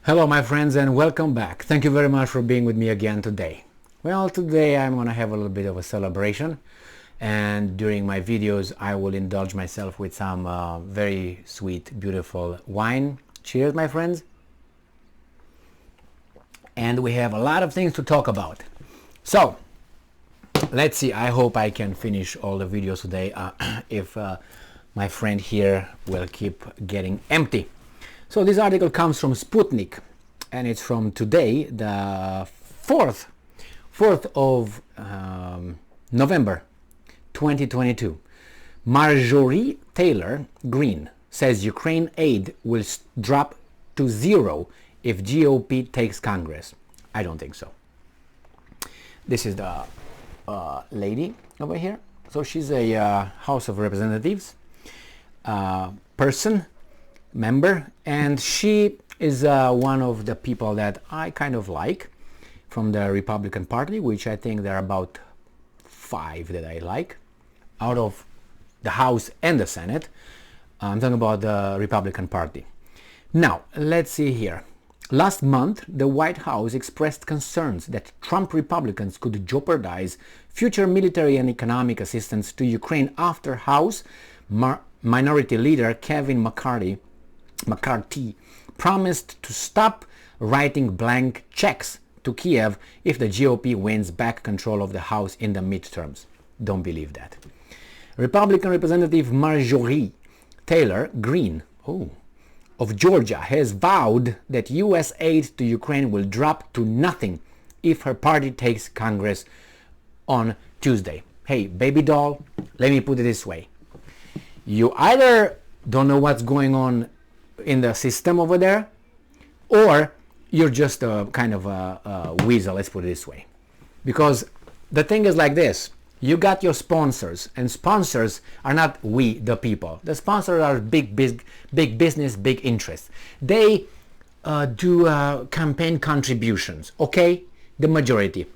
Hello my friends and welcome back. Thank you very much for being with me again today. Well, today I'm gonna have a little bit of a celebration, and during my videos I will indulge myself with some very sweet, beautiful wine. Cheers my friends. And we have a lot of things to talk about. So let's see, I hope I can finish all the videos today if my friend here will keep getting empty. So this article comes from Sputnik, and it's from today, the 4th of November 2022. Marjorie Taylor Greene says Ukraine aid will drop to zero if GOP takes Congress. I don't think so. This is the lady over here. So she's a House of Representatives member, and she is one of the people that I kind of like from the Republican Party, which I think there are about 5 that I like out of the House and the Senate. I'm talking about the Republican Party. Now, let's see here. Last month, the White House expressed concerns that Trump Republicans could jeopardize future military and economic assistance to Ukraine after House Minority Leader Kevin McCarthy promised to stop writing blank checks to Kiev if the GOP wins back control of the House in the midterms. Don't believe that. Republican Representative Marjorie Taylor Greene of Georgia has vowed that U.S. aid to Ukraine will drop to nothing if her party takes Congress on Tuesday. Hey, baby doll, let me put it this way. You either don't know what's going on in the system over there, or you're just a kind of a weasel, let's put it this way. Because the thing is like this: you got your sponsors, and sponsors are not we the people. The sponsors are big business, big interests. They do campaign contributions, okay, the majority,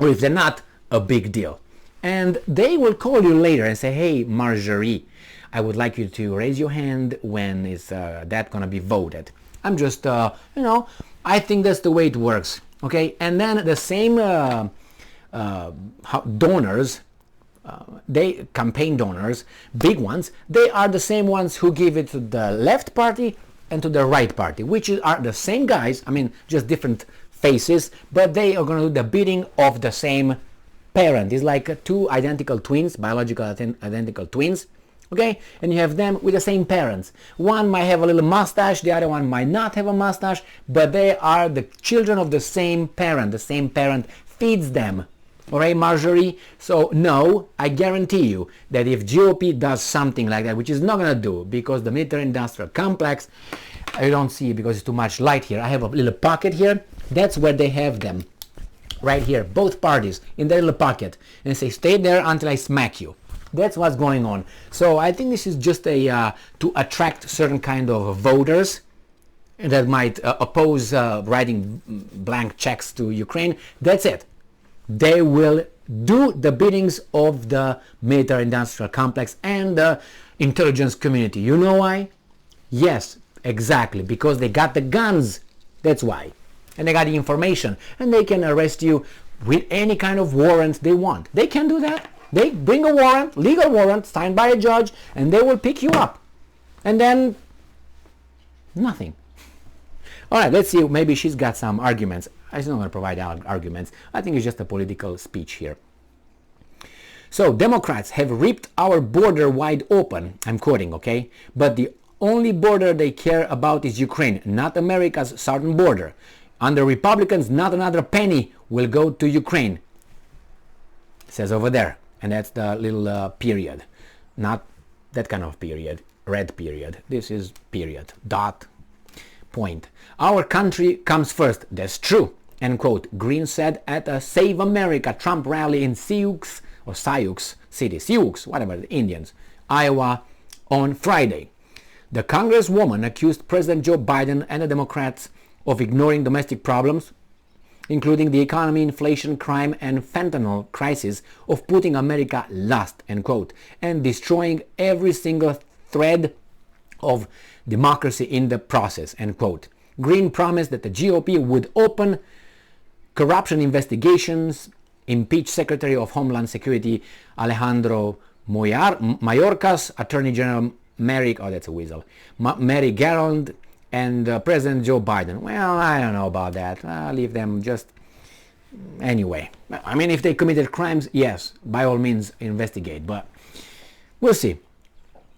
or if they're not, a big deal. And they will call you later and say, hey Marjorie, I would like you to raise your hand when is that gonna be voted. I'm just I think that's the way it works, okay? And then the same donors, they campaign donors, big ones, they are the same ones who give it to the left party and to the right party, which are the same guys, I mean just different faces, but they are going to do the bidding of the same parent. It's like two identical twins, biological identical twins, okay? And you have them with the same parents. One might have a little mustache, the other one might not have a mustache, but they are the children of the same parent. The same parent feeds them. Alright, Marjorie? So no, I guarantee you that if GOP does something like that, which is not going to do, because the military-industrial complex, I don't see it because it's too much light here. I have a little pocket here. That's where they have them. Right here, both parties in their little pocket. And say, stay there until I smack you. That's what's going on. So I think this is just a to attract certain kind of voters that might oppose writing blank checks to Ukraine. That's it. They will do the biddings of the military-industrial complex and the intelligence community. You know why? Yes, exactly. Because they got the guns. That's why. And they got the information. And they can arrest you with any kind of warrant they want. They can do that. They bring a warrant, legal warrant, signed by a judge, and they will pick you up. And then, nothing. All right, let's see. Maybe she's got some arguments. I'm not going to provide arguments. I think it's just a political speech here. So, Democrats have ripped our border wide open. I'm quoting, okay? But the only border they care about is Ukraine, not America's southern border. Under Republicans, not another penny will go to Ukraine. It says over there. And that's the little period, not that kind of period, red period. This is period, dot, point. Our country comes first. That's true, end quote. Greene said at a Save America Trump rally in Sioux City, whatever, the Indians, Iowa, on Friday. The Congresswoman accused President Joe Biden and the Democrats of ignoring domestic problems, including the economy, inflation, crime, and fentanyl crisis, of putting America last, end quote, and destroying every single thread of democracy in the process, end quote. Green promised that the GOP would open corruption investigations, impeach Secretary of Homeland Security Alejandro Mayorkas, Attorney General Mary Garland, and President Joe Biden. Well, I don't know about that. I'll leave them just anyway. I mean, if they committed crimes, yes, by all means investigate, but we'll see.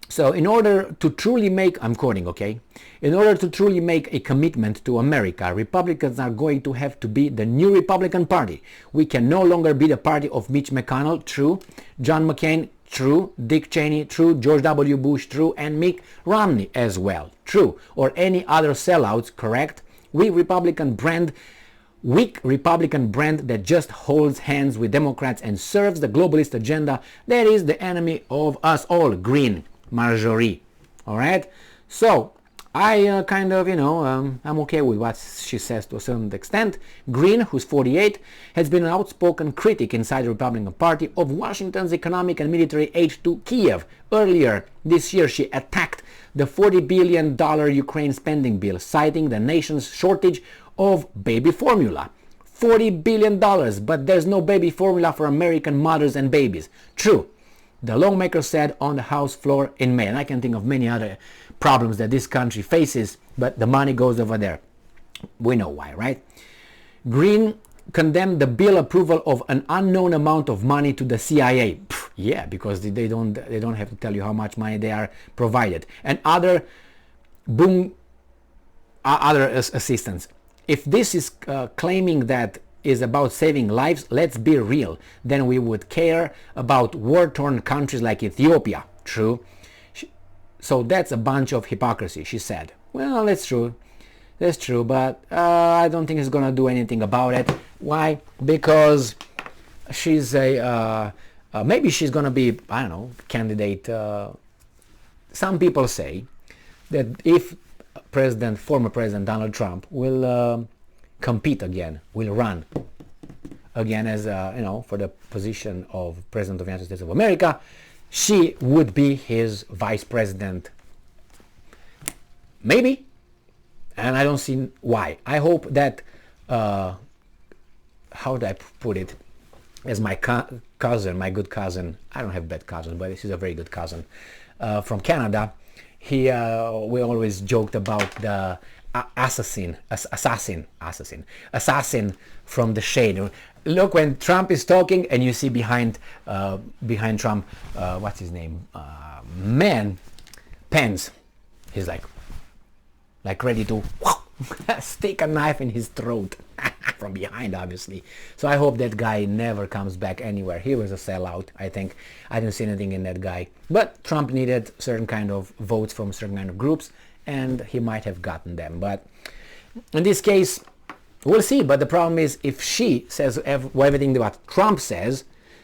So in order to truly make, I'm quoting, okay? In order to truly make a commitment to America, Republicans are going to have to be the new Republican Party. We can no longer be the party of Mitch McConnell, true, John McCain, true, Dick Cheney, true, George W. Bush, true, and Mitt Romney as well, true, or any other sellouts, correct? Weak Republican brand that just holds hands with Democrats and serves the globalist agenda that is the enemy of us all, Green Marjorie. All right, so I kind of, I'm okay with what she says to a certain extent. Green, who's 48, has been an outspoken critic inside the Republican Party of Washington's economic and military aid to Kiev. Earlier this year, she attacked the $40 billion Ukraine spending bill, citing the nation's shortage of baby formula. $40 billion, but there's no baby formula for American mothers and babies. True, the lawmaker said on the House floor in May, and I can think of many other problems that this country faces, but the money goes over there. We know why, right? Green condemned the bill approval of an unknown amount of money to the CIA. Yeah, because they don't have to tell you how much money they are provided, and other assistance. If this is claiming that is about saving lives, let's be real. Then we would care about war-torn countries like Ethiopia. True. So that's a bunch of hypocrisy, she said. Well, that's true. That's true, but I don't think it's going to do anything about it. Why? Because she's maybe she's going to be, I don't know, candidate. Some people say that if former President Donald Trump will compete again, will run again as for the position of President of the United States of America, she would be his vice president. Maybe, and I don't see why. I hope that how do I put it? As my cousin, my good cousin, I don't have bad cousins, but this is a very good cousin from Canada. We always joked about the assassin from the shade. Look, when Trump is talking and you see behind Trump, what's his name? Pence. He's like ready to stick a knife in his throat from behind, obviously. So I hope that guy never comes back anywhere. He was a sellout, I think. I didn't see anything in that guy. But Trump needed certain kind of votes from certain kind of groups, and he might have gotten them. But in this case, we'll see. But the problem is, if she says everything that Trump says,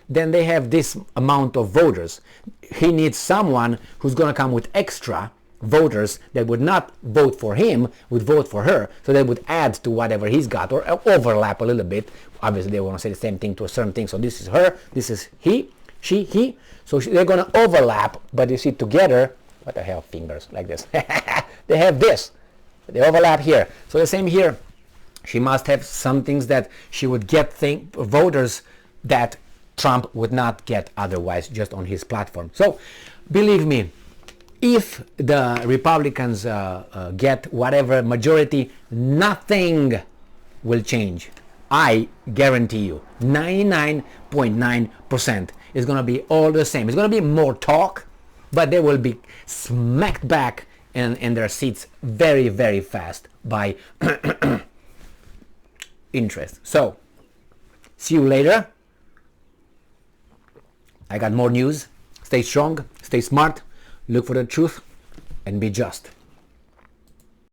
then they have this amount of voters. He needs someone who's going to come with extra voters that would not vote for him, would vote for her, so they would add to whatever he's got, or overlap a little bit. Obviously they want to say the same thing to a certain thing, so this is her, this is he, she, he, so they're going to overlap, but you see together, what the hell, fingers like this, they have this, they overlap here. So the same here, she must have some things that she would get voters that Trump would not get otherwise, just on his platform. So believe me, if the Republicans get whatever majority, nothing will change. I guarantee you, 99.9% is going to be all the same. It's going to be more talk, but they will be smacked back in their seats very, very fast by interest. So, see you later. I got more news. Stay strong, stay smart. Look for the truth and be just.